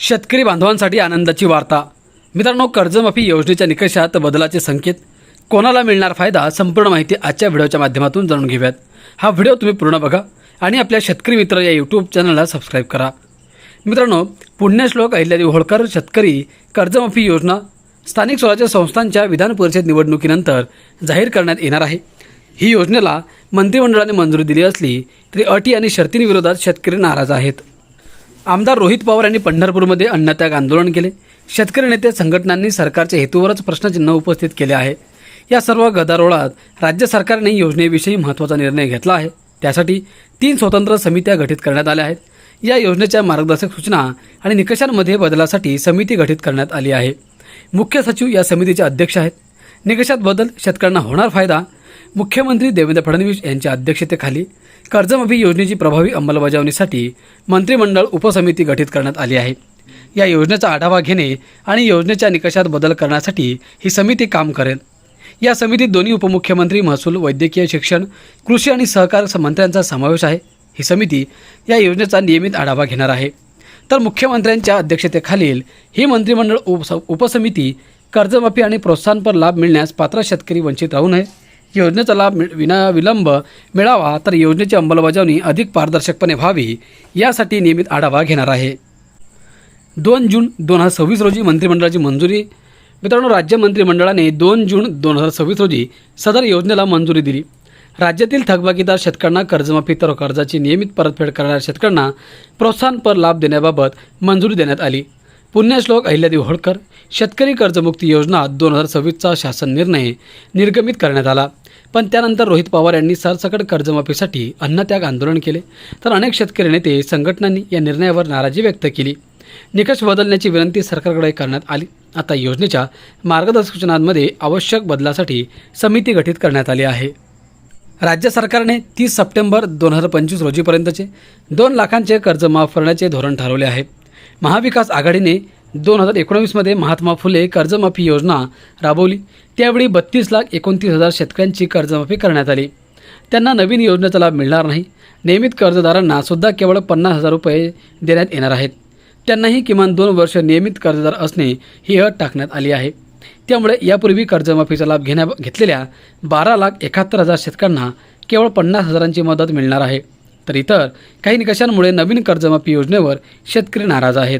शेतकरी बांधवांसाठी आनंदाची वार्ता। मित्रांनो, कर्जमाफी योजनेच्या निकषात बदलाचे संकेत, कोणाला मिळणार फायदा, संपूर्ण माहिती आजच्या व्हिडिओच्या माध्यमातून जाणून घेऊयात। हा व्हिडिओ तुम्ही पूर्ण बघा आणि आपल्या शेतकरी मित्र या यूट्यूब चॅनलला सबस्क्राईब करा। मित्रांनो, पुण्यश्लोक अहिल्यादेवी होळकर शेतकरी कर्जमाफी योजना स्थानिक स्वराज्य संस्थांच्या विधान परिषद निवडणुकीनंतर जाहीर करण्यात येणार आहे। ही योजनेला मंत्रिमंडळाने मंजुरी दिली असली तरी अटी आणि शर्तींविरोधात शेतकरी नाराज आहेत। आमदार रोहित पवार यांनी पंढरपूरमध्ये अन्नत्याग आंदोलन केले। शेतकरी नेते संघटनांनी सरकारच्या हेतूवरच प्रश्नचिन्ह उपस्थित केले आहे। या सर्व गदारोळात राज्य सरकारने योजनेविषयी महत्त्वाचा निर्णय घेतला आहे। त्यासाठी 3 स्वतंत्र समित्या गठीत करण्यात आल्या आहेत। या योजनेच्या मार्गदर्शक सूचना आणि निकषांमध्ये बदलासाठी समिती गठीत करण्यात आली आहे। मुख्य सचिव या समितीचे अध्यक्ष आहेत। निकषात बदल, शेतकऱ्यांना होणार फायदा। मुख्यमंत्री देवेंद्र फडणवीस यांच्या अध्यक्षतेखाली कर्जमाफी योजनेची प्रभावी अंमलबजावणीसाठी मंत्रिमंडळ उपसमिती गठीत करण्यात आली आहे। या योजनेचा आढावा घेणे आणि योजनेच्या निकषात बदल करण्यासाठी ही समिती काम करेल। या समितीत दोन्ही उपमुख्यमंत्री, महसूल, वैद्यकीय शिक्षण, कृषी आणि सहकार मंत्र्यांचा समावेश आहे। ही समिती या योजनेचा नियमित आढावा घेणार आहे। तर मुख्यमंत्र्यांच्या अध्यक्षतेखालील ही मंत्रिमंडळ उपसमिती कर्जमाफी आणि प्रोत्साहनपर लाभ मिळण्यास पात्र शेतकरी वंचित राहू नये, योजनेचा लाभ विनाविलंब मिळावा, तर योजनेची अंमलबजावणी अधिक पारदर्शकपणे व्हावी यासाठी नियमित आढावा घेणार आहे। 2 जून 2026 रोजी मंत्रिमंडळाची मंजुरी। मित्रांनो, राज्य मंत्रिमंडळाने 2 जून 2026 रोजी सदर योजनेला मंजुरी दिली। राज्यातील थकबाकीदार शेतकऱ्यांना कर्जमाफी तर कर्जाची नियमित परतफेड करणाऱ्या शेतकऱ्यांना प्रोत्साहनपर लाभ देण्याबाबत मंजुरी देण्यात आली। पुण्यश्लोक अहिल्यादेवी होळकर शेतकरी कर्जमुक्ती योजना 2026चा शासन निर्णय निर्गमित करण्यात आला, पण त्यानंतर रोहित पवार यांनी सरसकट कर्जमाफीसाठी अन्नत्याग आंदोलन केले। तर अनेक शेतकरी नेते संघटनांनी या निर्णयावर नाराजी व्यक्त केली। निकष बदलण्याची विनंती सरकारकडे करण्यात आली। आता योजनेच्या मार्गदर्शक सूचनांमध्ये आवश्यक बदलासाठी समिती गठीत करण्यात आली आहे। राज्य सरकारने 30 सप्टेंबर 2025 रोजीपर्यंतचे 2 लाखांचे कर्ज माफ करण्याचे धोरण ठरवले आहे। महाविकास आघाडीने 2019 मध्ये महात्मा फुले कर्जमाफी योजना राबवली। त्यावेळी 32,29,000 शेतकऱ्यांची कर्जमाफी करण्यात आली। त्यांना नवीन योजनेचा लाभ मिळणार नाही। नियमित कर्जदारांना सुद्धा केवळ 50,000 रुपये देण्यात येणार आहेत। त्यांनाही किमान 2 वर्ष नियमित कर्जदार असणे ही अट टाकण्यात आली आहे। त्यामुळे यापूर्वी कर्जमाफीचा लाभ घेतलेल्या 12,71,000 शेतकऱ्यांना केवळ 50,000ची मदत मिळणार आहे। तर इतर काही निकषांमुळे नवीन कर्जमाफी योजनेवर शेतकरी नाराज आहेत।